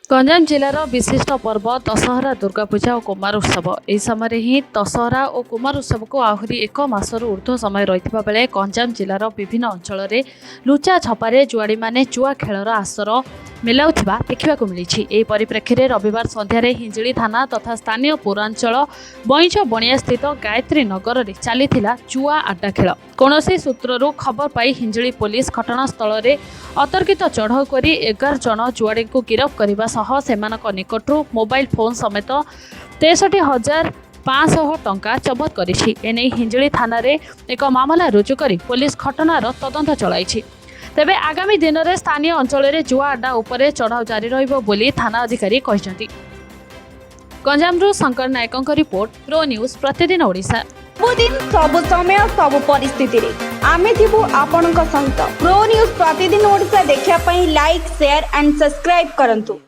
गंजाम जिलार विशिष्ट पर्व दशहरा दुर्गा पूजा और कुमार उत्सव यह समय ही दशहरा और कुमार उत्सव को आहरी एक मासर ऊर्ध्व समय रही बेले गंजाम जिलार विभिन्न अंचल में लुचा छपारे जुआड़ी मैंने जुआ खेलर आसर मेलाउथिबा देखा मिली। यह परिप्रेक्षी में रविवार संध्यार हिंजिली थाना तथा स्थानीय पौरांचल बईच बणिया स्थित गायत्री नगर में चली जुआ आड्डा खेल। कौन सूत्रु खबर पाई हिंजिली पुलिस घटनास्थल में अतर्कित चढ़ाऊ कर 11 जन जुआड़ी को गिरफ्त करने सह सेमानक निकटरू मोबाइल फोन समेत 63,500 टंका जबत करिछि। एने हिंजिली थाना रे एक मामला रुजु करी पुलिस घटनार तदंत चलाई। तेबे आगामी दिन में स्थानीय अंचल में जुआ आड्डा उपरे चढ़ाऊ जारी रहिबो बोली थाना अधिकारी कहिसंती। गंजामरू शंकर नायकଙ୍କ रिपोर्ट प्रो न्यूज प्रतिदिन ओडिशा। सबुदिन सबु समय सबु परिस्थिति रे आमे थिबु आपणक संगत। प्रो न्यूज प्रतिदिन ओडिशा देखिया पई लाइक शेयर एंड सब्सक्राइब करंतु।